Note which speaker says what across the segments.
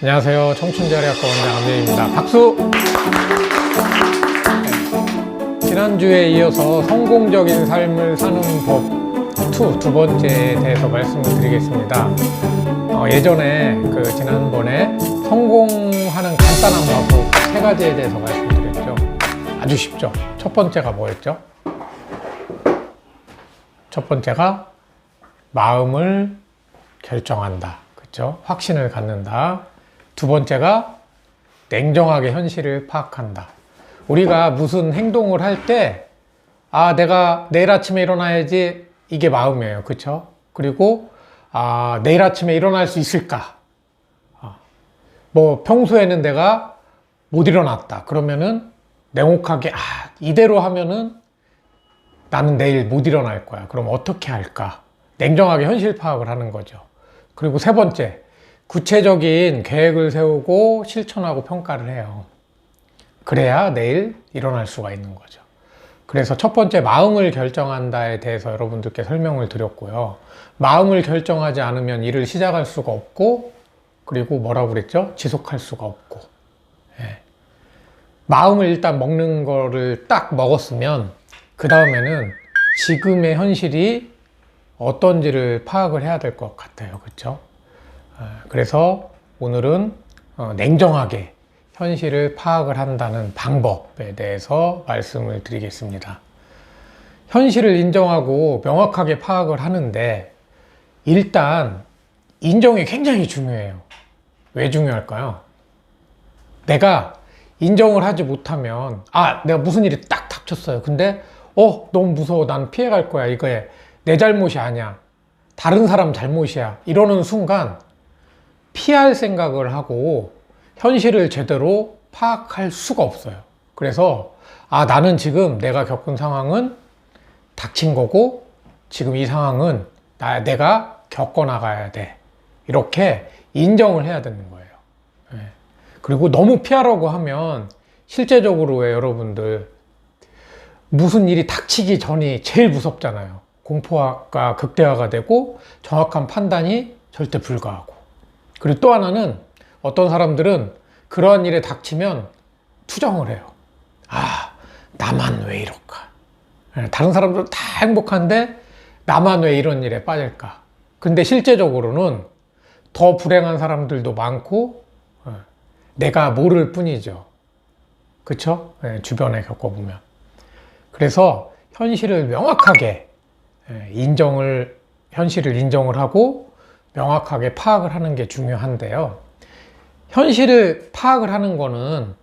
Speaker 1: 안녕하세요. 청춘자리학과 원장 안대입니다. 박수! 지난주에 이어서 성공적인 삶을 사는 법 2, 두 번째에 대해서 말씀을 드리겠습니다. 예전에 지난번에 성공하는 간단한 방법 3가지에 대해서 말씀드렸죠. 아주 쉽죠. 첫 번째가 뭐였죠? 첫 번째가 마음을 결정한다. 그렇죠? 확신을 갖는다. 두 번째가 냉정하게 현실을 파악한다. 우리가 무슨 행동을 할 때, 내가 내일 아침에 일어나야지, 이게 마음이에요. 그렇죠? 그리고 내일 아침에 일어날 수 있을까? 평소에는 내가 못 일어났다. 그러면은 냉혹하게 이대로 하면은 나는 내일 못 일어날 거야. 그럼 어떻게 할까? 냉정하게 현실 파악을 하는 거죠. 그리고 세 번째, 구체적인 계획을 세우고 실천하고 평가를 해요. 그래야 내일 일어날 수가 있는 거죠. 그래서 첫 번째, 마음을 결정한다에 대해서 여러분들께 설명을 드렸고요. 마음을 결정하지 않으면 일을 시작할 수가 없고, 그리고 뭐라고 그랬죠? 지속할 수가 없고. 마음을 일단 먹는 거를 딱 먹었으면 그 다음에는 지금의 현실이 어떤지를 파악을 해야 될 것 같아요. 그렇죠? 그래서 오늘은 냉정하게 현실을 파악을 한다는 방법에 대해서 말씀을 드리겠습니다. 현실을 인정하고 명확하게 파악을 하는데 일단 인정이 굉장히 중요해요. 왜 중요할까요? 내가 인정을 하지 못하면 내가 무슨 일이 딱 닥쳤어요. 근데 너무 무서워. 난 피해갈 거야. 이게 내 잘못이 아니야. 다른 사람 잘못이야. 이러는 순간 피할 생각을 하고 현실을 제대로 파악할 수가 없어요. 그래서 나는 지금 내가 겪은 상황은 닥친 거고 지금 이 상황은 내가 겪어나가야 돼. 이렇게 인정을 해야 되는 거예요. 그리고 너무 피하려고 하면 실제적으로 여러분들 무슨 일이 닥치기 전이 제일 무섭잖아요. 공포가 극대화가 되고 정확한 판단이 절대 불가하고. 그리고 또 하나는 어떤 사람들은 그러한 일에 닥치면 투정을 해요. 나만 왜 이럴까? 다른 사람들은 다 행복한데 나만 왜 이런 일에 빠질까? 근데 실제적으로는 더 불행한 사람들도 많고 내가 모를 뿐이죠. 그쵸? 주변에 겪어보면. 그래서 현실을 명확하게 현실을 인정을 하고 명확하게 파악을 하는 게 중요한데요. 현실을 파악을 하는 거는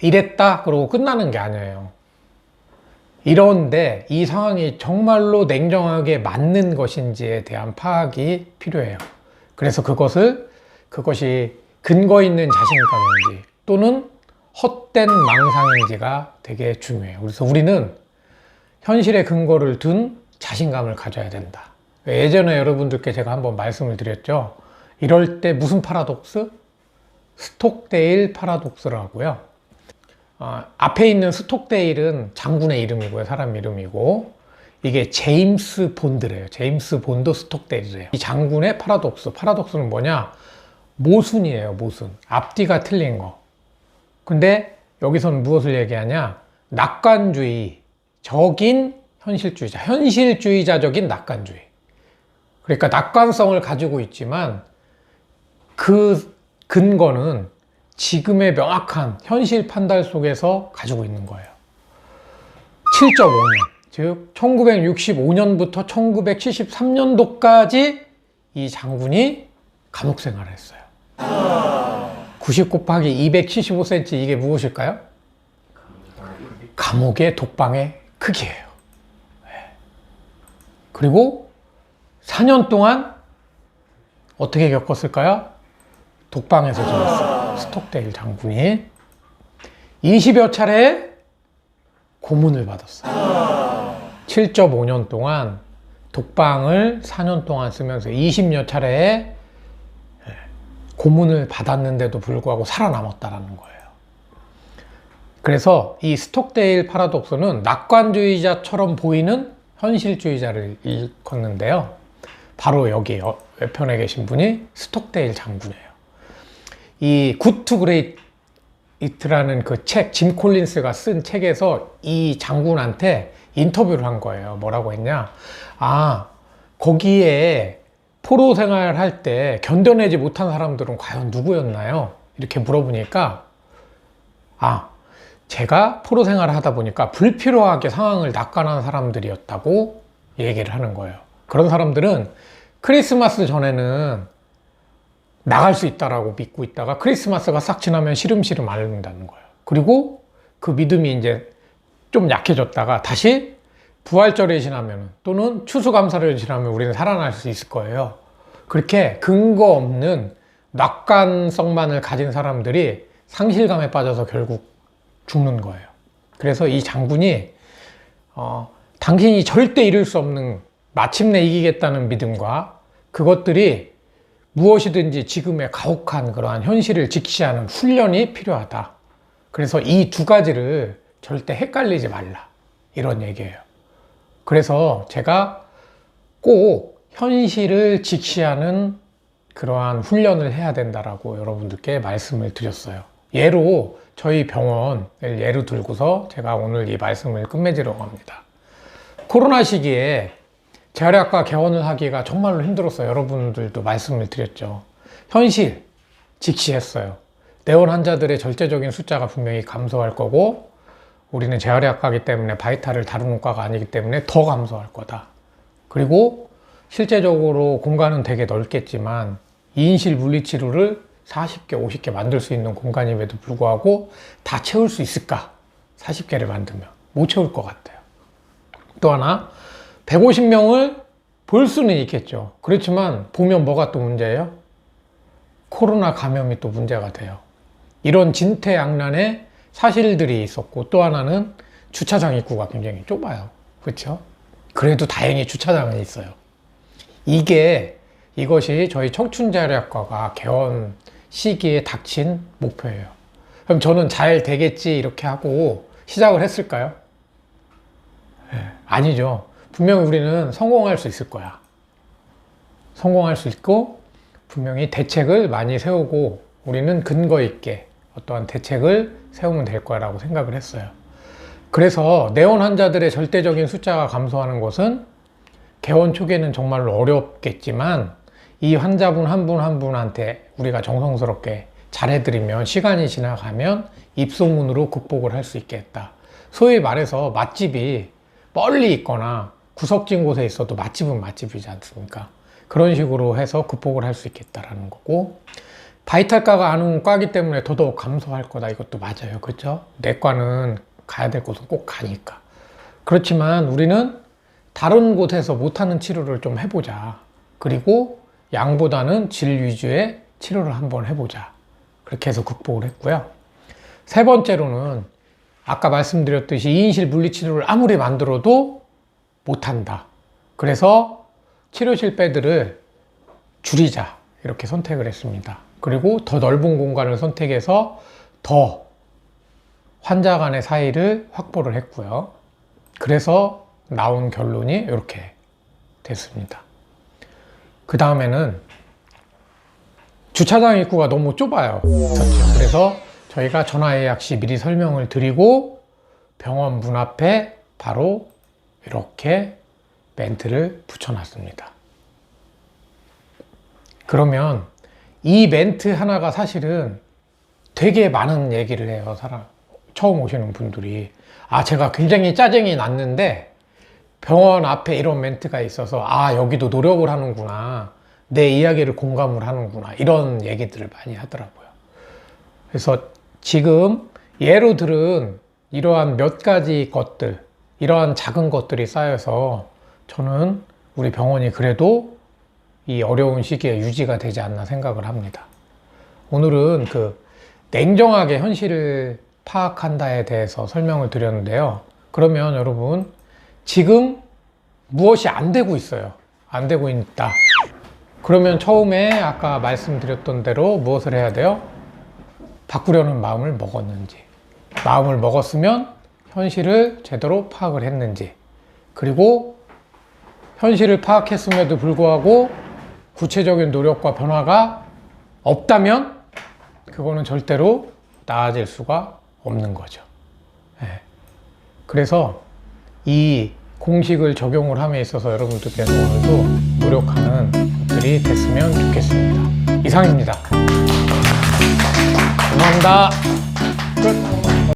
Speaker 1: 이랬다 그러고 끝나는 게 아니에요. 이런데 이 상황이 정말로 냉정하게 맞는 것인지에 대한 파악이 필요해요. 그래서 그것이 근거 있는 자신감인지 또는 헛된 망상인지가 되게 중요해요. 그래서 우리는 현실의 근거를 둔 자신감을 가져야 된다. 예전에 여러분들께 제가 한번 말씀을 드렸죠. 이럴 때 무슨 파라독스? 스톡데일 파라독스라고요. 앞에 있는 스톡데일은 장군의 이름이고요. 사람 이름이고 이게 제임스 본드래요. 제임스 본드 스톡데일이래요. 이 장군의 파라독스는 뭐냐? 모순이에요. 모순. 앞뒤가 틀린 거. 근데 여기서는 무엇을 얘기하냐? 낙관주의적인 현실주의자적인 낙관주의. 그러니까 낙관성을 가지고 있지만 그 근거는 지금의 명확한 현실 판단 속에서 가지고 있는 거예요. 7.5년, 즉 1965년부터 1973년도까지 이 장군이 감옥 생활을 했어요. 90 곱하기 275cm, 이게 무엇일까요? 감옥의 독방의 크기예요. 그리고 4년 동안 어떻게 겪었을까요? 독방에서 지냈어요. 스톡데일 장군이 20여 차례 고문을 받았어요. 7.5년 동안 독방을 4년 동안 쓰면서 20여 차례에 고문을 받았는데도 불구하고 살아남았다는 거예요. 그래서 이 스톡데일 파라독스는 낙관주의자처럼 보이는 현실주의자를 일컫는데요. 바로 여기 옆편에 계신 분이 스톡데일 장군이에요. 이 굿 투 그레이트라는 그 책, 짐 콜린스가 쓴 책에서 이 장군한테 인터뷰를 한 거예요. 뭐라고 했냐? 거기에 포로 생활할 때 견뎌내지 못한 사람들은 과연 누구였나요? 이렇게 물어보니까 제가 포로 생활을 하다 보니까 불필요하게 상황을 낙관한 사람들이었다고 얘기를 하는 거예요. 그런 사람들은 크리스마스 전에는 나갈 수 있다라고 믿고 있다가 크리스마스가 싹 지나면 시름시름 앓는다는 거예요. 그리고 그 믿음이 이제 좀 약해졌다가 다시 부활절이 지나면 또는 추수감사절이 지나면 우리는 살아날 수 있을 거예요. 그렇게 근거 없는 낙관성만을 가진 사람들이 상실감에 빠져서 결국 죽는 거예요. 그래서 이 장군이 당신이 절대 이룰 수 없는 마침내 이기겠다는 믿음과 그것들이 무엇이든지 지금의 가혹한 그러한 현실을 직시하는 훈련이 필요하다. 그래서 이 두 가지를 절대 헷갈리지 말라. 이런 얘기예요. 그래서 제가 꼭 현실을 직시하는 그러한 훈련을 해야 된다라고 여러분들께 말씀을 드렸어요. 예로 저희 병원을 예로 들고서 제가 오늘 이 말씀을 끝맺으려고 합니다. 코로나 시기에 재활의학과 개원을 하기가 정말로 힘들었어요. 여러분들도 말씀을 드렸죠. 현실 직시했어요. 내원 환자들의 절대적인 숫자가 분명히 감소할 거고 우리는 재활의학과이기 때문에 바이탈을 다루는 과가 아니기 때문에 더 감소할 거다. 그리고 실제적으로 공간은 되게 넓겠지만 2인실 물리치료를 40개, 50개 만들 수 있는 공간임에도 불구하고 다 채울 수 있을까? 40개를 만들면 못 채울 것 같아요. 또 하나 150명을 볼 수는 있겠죠. 그렇지만 보면 뭐가 또 문제예요? 코로나 감염이 또 문제가 돼요. 이런 진퇴양난의 사실들이 있었고 또 하나는 주차장 입구가 굉장히 좁아요. 그렇죠? 그래도 다행히 주차장은 있어요. 이것이 저희 청춘재활의학과가 개원 시기에 닥친 목표예요. 그럼 저는 잘 되겠지 이렇게 하고 시작을 했을까요? 아니죠. 분명히 우리는 성공할 수 있을 거야. 성공할 수 있고 분명히 대책을 많이 세우고 우리는 근거 있게 어떠한 대책을 세우면 될 거라고 생각을 했어요. 그래서 내원 환자들의 절대적인 숫자가 감소하는 것은 개원 초기에는 정말로 어렵겠지만 이 환자분 한 분 한 분한테 우리가 정성스럽게 잘해드리면 시간이 지나가면 입소문으로 극복을 할 수 있겠다. 소위 말해서 맛집이 멀리 있거나 구석진 곳에 있어도 맛집은 맛집이지 않습니까? 그런 식으로 해서 극복을 할 수 있겠다라는 거고 바이탈과가 아는 과기 때문에 더더욱 감소할 거다. 이것도 맞아요. 그렇죠? 내과는 가야 될 곳은 꼭 가니까. 그렇지만 우리는 다른 곳에서 못하는 치료를 좀 해보자. 그리고 양보다는 질 위주의 치료를 한번 해보자. 그렇게 해서 극복을 했고요. 세 번째로는 아까 말씀드렸듯이 2인실 물리치료를 아무리 만들어도 못한다. 그래서 치료 실패들을 줄이자. 이렇게 선택을 했습니다. 그리고 더 넓은 공간을 선택해서 더 환자 간의 사이를 확보를 했고요. 그래서 나온 결론이 이렇게 됐습니다. 그 다음에는 주차장 입구가 너무 좁아요. 그래서 저희가 전화 예약 시 미리 설명을 드리고 병원 문 앞에 바로 이렇게 멘트를 붙여놨습니다. 그러면 이 멘트 하나가 사실은 되게 많은 얘기를 해요. 처음 오시는 분들이. 제가 굉장히 짜증이 났는데 병원 앞에 이런 멘트가 있어서 여기도 노력을 하는구나. 내 이야기를 공감을 하는구나. 이런 얘기들을 많이 하더라고요. 그래서 지금 예로 들은 이러한 몇 가지 것들, 이러한 작은 것들이 쌓여서 저는 우리 병원이 그래도 이 어려운 시기에 유지가 되지 않나 생각을 합니다. 오늘은 냉정하게 현실을 파악한다에 대해서 설명을 드렸는데요. 그러면 여러분, 지금 무엇이 안 되고 있어요. 안 되고 있다. 그러면 처음에 아까 말씀드렸던 대로 무엇을 해야 돼요? 바꾸려는 마음을 먹었는지, 마음을 먹었으면 현실을 제대로 파악을 했는지, 그리고 현실을 파악했음에도 불구하고 구체적인 노력과 변화가 없다면 그거는 절대로 나아질 수가 없는 거죠. 예. 그래서 이 공식을 적용을 함에 있어서 여러분들께서 오늘도 노력하는 것들이 됐으면 좋겠습니다. 이상입니다. 감사합니다.